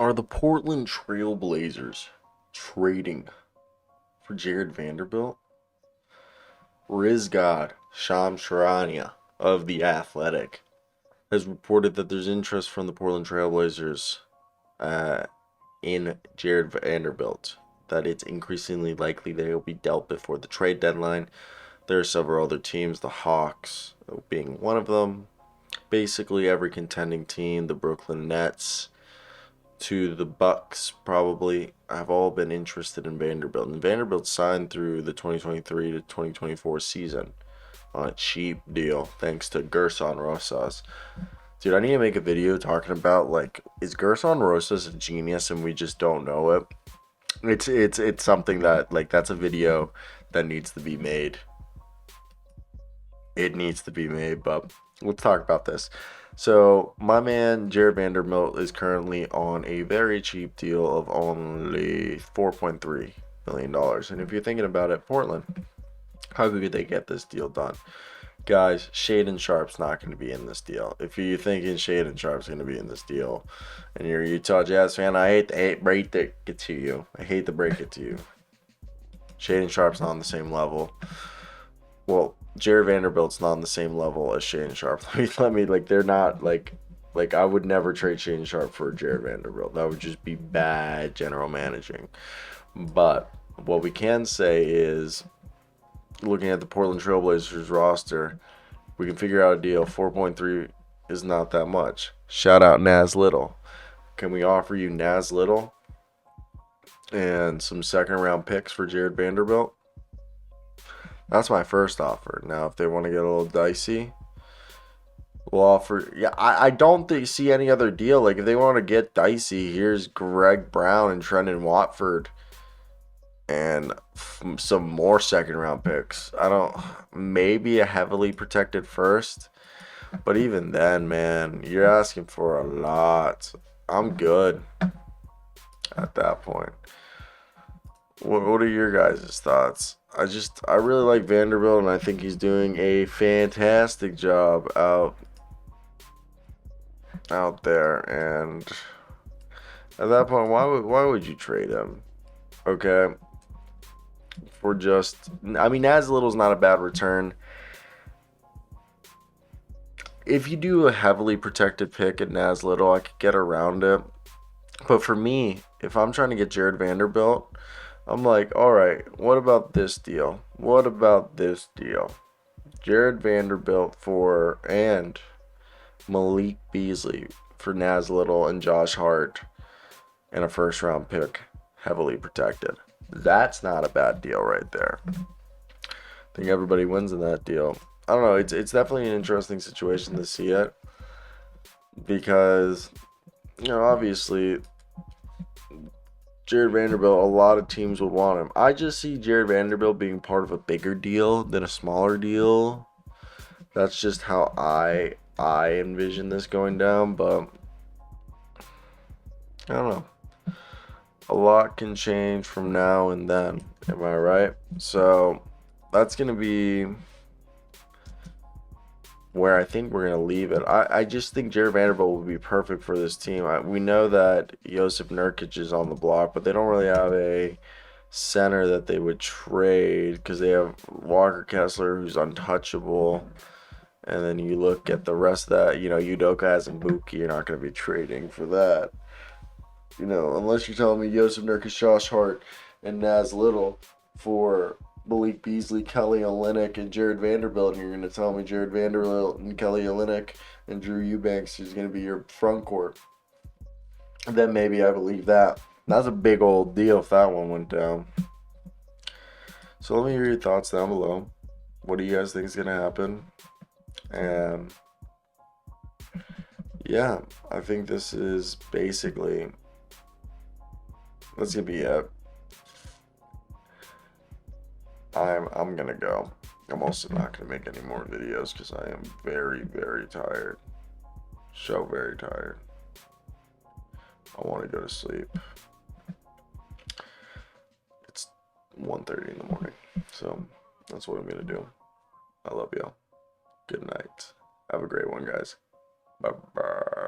Are the Portland Trailblazers trading for Jarred Vanderbilt? Riz God Charania of The Athletic has reported that there's interest from the Portland Trailblazers uh, in Jarred Vanderbilt, that it's increasingly likely they will be dealt before the trade deadline. There are several other teams, the Hawks being one of them. Basically, every contending team, the Brooklyn Nets, to the Bucks probably have all been interested in Vanderbilt. And Vanderbilt signed through the 2023 to 2024 season on a cheap deal thanks to Gerson Rosas. Dude, I need to make a video talking about, like, is Gerson Rosas a genius and we just don't know it? It's something that, like, that's a video that needs to be made. It needs to be made, but let's talk about this. So, my man Jarred Vanderbilt is currently on a very cheap deal of only $4.3 million. And if you're thinking about it, Portland, how could they get this deal done? Guys, Shaedon Sharpe's not going to be in this deal. If you're thinking Shaedon Sharpe's going to be in this deal, and you're a Utah Jazz fan, I hate to break it to you. I hate to break it to you. Shaedon Sharpe's not on the same level. Well, Jarred Vanderbilt's not on the same level as Shaedon Sharpe. Like, they're not, like, I would never trade Shaedon Sharpe for Jarred Vanderbilt. That would just be bad general managing. But what we can say is, looking at the Portland Trailblazers roster, we can figure out a deal. 4.3 is not that much. Shout out Naz Little. Can we offer you Naz Little and some second round picks for Jarred Vanderbilt? That's my first offer. Now, if they want to get a little dicey, we'll offer. Yeah, I don't see any other deal. Like, if they want to get dicey, here's Greg Brown and Trendon Watford and some more second round picks. Maybe a heavily protected first, but even then, man, you're asking for a lot. I'm good at that point. What are your guys' thoughts? I really like Vanderbilt, and I think he's doing a fantastic job out there. And at that point, why would you trade him? Okay, for just, I mean, Naz Little's not a bad return. If you do a heavily protected pick at Naz Little, I could get around it. But for me, if I'm trying to get Jarred Vanderbilt, I'm like, all right, what about this deal? What about this deal? Jarred Vanderbilt and Malik Beasley for Naz Little and Josh Hart and a first round pick, heavily protected. That's not a bad deal right there. I think everybody wins in that deal. I don't know. It's definitely an interesting situation to see it because, obviously, Jarred Vanderbilt, a lot of teams would want him. I just see Jarred Vanderbilt being part of a bigger deal than a smaller deal. That's just how I envision this going down, but I don't know. A lot can change from now and then. Am I right? So that's going to be where I think we're going to leave it. I just think Jarred Vanderbilt would be perfect for this team. We know that Jusuf Nurkic is on the block, but they don't really have a center that they would trade because they have Walker Kessler, who's untouchable. And then you look at the rest of that, Udoka and Buki, you're not going to be trading for that. Unless you're telling me Jusuf Nurkic, Josh Hart, and Naz Little for Malik Beasley, Kelly Olynyk, and Jarred Vanderbilt, and you're going to tell me Jarred Vanderbilt and Kelly Olynyk and Drew Eubanks is going to be your front court, then maybe I believe that. That's a big old deal if that one went down. So let me hear your thoughts down below. What do you guys think is going to happen? And yeah, I think this is basically, that's going to be it. I'm gonna go. I'm also not gonna make any more videos because I am very, very tired. So very tired. I want to go to sleep. It's 1:30 in the morning, so that's what I'm gonna do. I love y'all. Good night. Have a great one, guys. Bye bye.